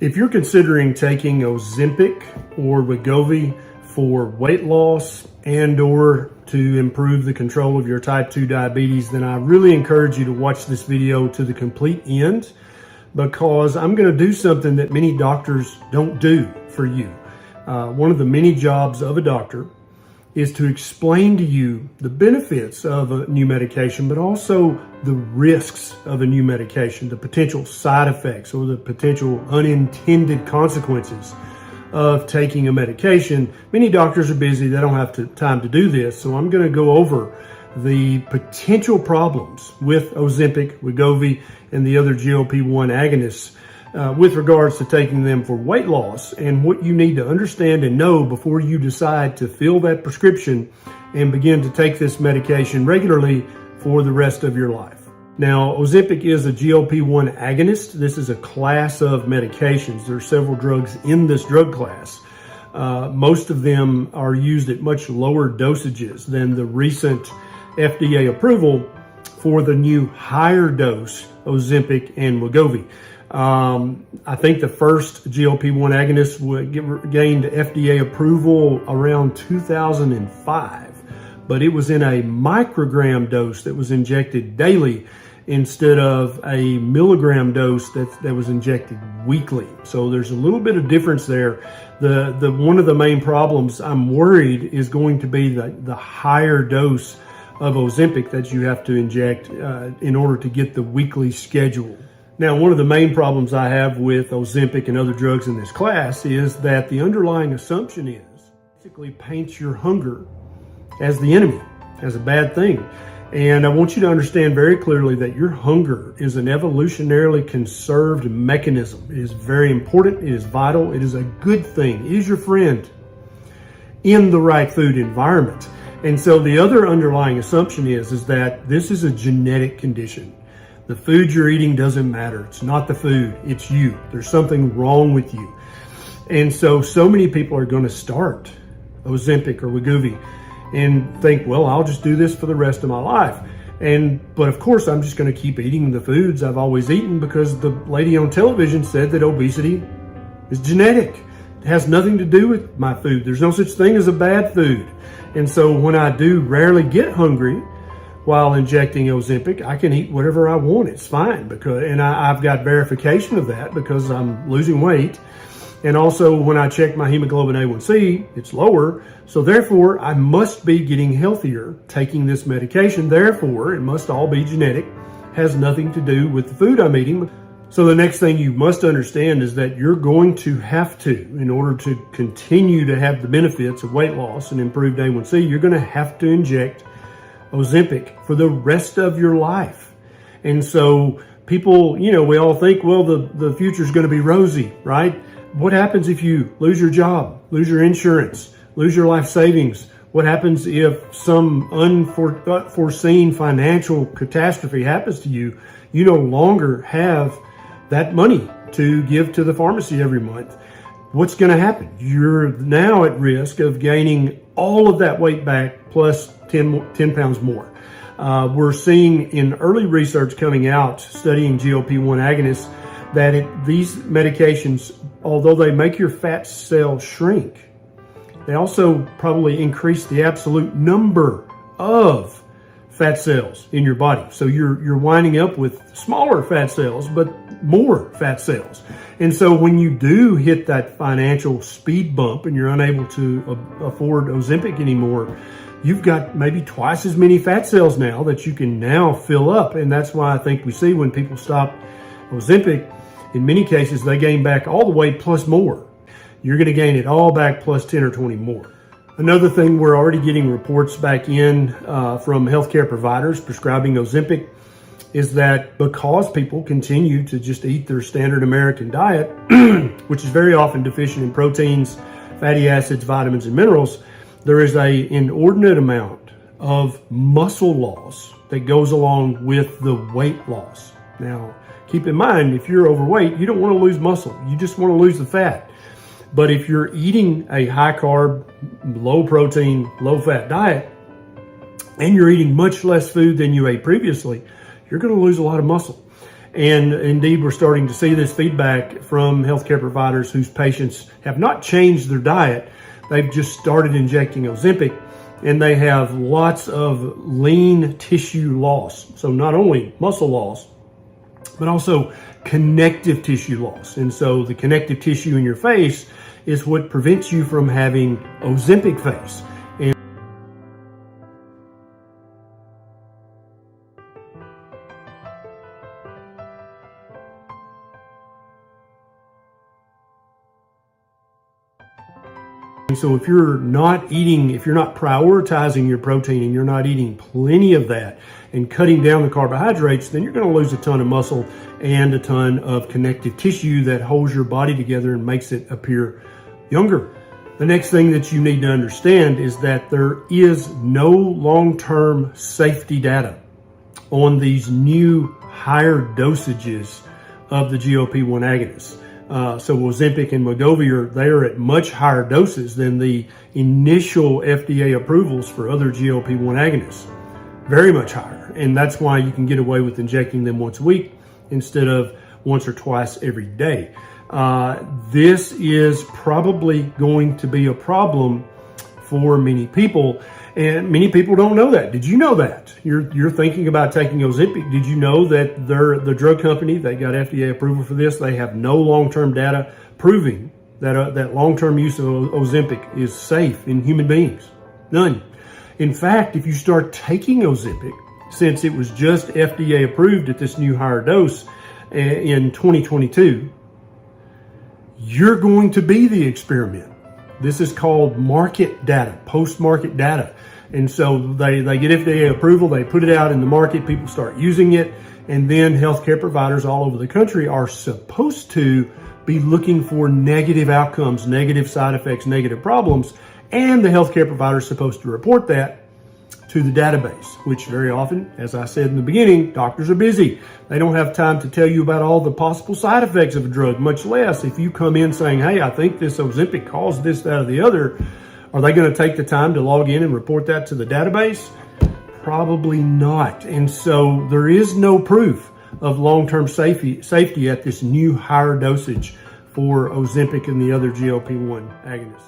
If you're considering taking Ozempic or Wegovy for weight loss and or to improve the control of your type 2 diabetes, then I really encourage you to watch this video to the complete end, because I'm going to do something that many doctors don't do for you. One of the many jobs of a doctor is to explain to you the benefits of a new medication, but also the risks of a new medication, the potential side effects or the potential unintended consequences of taking a medication. Many doctors are busy, they don't have time to do this, so I'm going to go over the potential problems with Ozempic, Wegovy, and the other GLP-1 agonists with regards to taking them for weight loss, and what you need to understand and know before you decide to fill that prescription and begin to take this medication regularly for the rest of your life. Now, Ozempic is a GLP-1 agonist. This is a class of medications. There are several drugs in this drug class. Most of them are used at much lower dosages than the recent FDA approval for the new higher dose Ozempic and Wegovy. I think the first GLP-1 agonist gained FDA approval around 2005, but it was in a microgram dose that was injected daily instead of a milligram dose that was injected weekly. So there's a little bit of difference there. One of the main problems I'm worried is going to be the higher dose of Ozempic that you have to inject in order to get the weekly schedule. Now, one of the main problems I have with Ozempic and other drugs in this class is that the underlying assumption is basically paints your hunger as the enemy, as a bad thing. And I want you to understand very clearly that your hunger is an evolutionarily conserved mechanism. It is very important. It is vital. It is a good thing. It is your friend in the right food environment. And so the other underlying assumption is that this is a genetic condition. The food you're eating doesn't matter. It's not the food, it's you. There's something wrong with you. And so many people are going to start Ozempic or Wegovy and think, well, I'll just do this for the rest of my life. But of course, I'm just going to keep eating the foods I've always eaten because the lady on television said that obesity is genetic. It has nothing to do with my food. There's no such thing as a bad food. And so when I do rarely get hungry while injecting Ozempic, I can eat whatever I want. It's fine, and I've got verification of that because I'm losing weight. And also when I check my hemoglobin A1C, it's lower. So therefore, I must be getting healthier taking this medication. Therefore, it must all be genetic. Has nothing to do with the food I'm eating. So the next thing you must understand is that you're going to have to, in order to continue to have the benefits of weight loss and improved A1C, you're going to have to inject Ozempic for the rest of your life. And so people, we all think, well, the future is going to be rosy, right? What happens if you lose your job, lose your insurance, lose your life savings? What happens if some unforeseen financial catastrophe happens to you? You no longer have that money to give to the pharmacy every month. What's going to happen? You're now at risk of gaining all of that weight back plus 10 pounds more. We're seeing in early research coming out studying GLP-1 agonists that these medications, although they make your fat cells shrink, they also probably increase the absolute number of fat cells in your body. So you're winding up with smaller fat cells, but more fat cells. And so when you do hit that financial speed bump and you're unable to afford Ozempic anymore, you've got maybe twice as many fat cells now that you can now fill up. And that's why I think we see when people stop Ozempic, in many cases, they gain back all the weight plus more. You're going to gain it all back plus 10 or 20 more. Another thing, we're already getting reports back in from healthcare providers prescribing Ozempic is that because people continue to just eat their standard American diet, which is very often deficient in proteins, fatty acids, vitamins, and minerals, there is an inordinate amount of muscle loss that goes along with the weight loss. Now, keep in mind, if you're overweight, you don't want to lose muscle. You just want to lose the fat. But if you're eating a high carb, low protein, low fat diet, and you're eating much less food than you ate previously, you're going to lose a lot of muscle. And indeed, we're starting to see this feedback from healthcare providers whose patients have not changed their diet. They've just started injecting Ozempic, and they have lots of lean tissue loss. So not only muscle loss, but also connective tissue loss. And so the connective tissue in your face is what prevents you from having Ozempic face. And so if you're not prioritizing your protein and you're not eating plenty of that and cutting down the carbohydrates, then you're going to lose a ton of muscle and a ton of connective tissue that holds your body together and makes it appear younger. The next thing that you need to understand is that there is no long-term safety data on these new higher dosages of the GLP-1 agonists. So Ozempic and Wegovy they are at much higher doses than the initial FDA approvals for other GLP-1 agonists. Very much higher. And that's why you can get away with injecting them once a week instead of once or twice every day. This is probably going to be a problem for many people, and many people don't know that. Did you know that? You're thinking about taking Ozempic. Did you know that the drug company that got FDA approval for this, they have no long-term data proving that long-term use of Ozempic is safe in human beings? None. In fact, if you start taking Ozempic, since it was just FDA approved at this new higher dose in 2022, you're going to be the experiment. This is called market data, post-market data. And so they get FDA approval, they put it out in the market, people start using it, and then healthcare providers all over the country are supposed to be looking for negative outcomes, negative side effects, negative problems, and the healthcare provider is supposed to report that to the database, which very often, as I said in the beginning, doctors are busy. They don't have time to tell you about all the possible side effects of a drug, much less if you come in saying, hey, I think this Ozempic caused this, that, or the other. Are they going to take the time to log in and report that to the database? Probably not. And so there is no proof of long-term safety at this new higher dosage for Ozempic and the other GLP-1 agonists.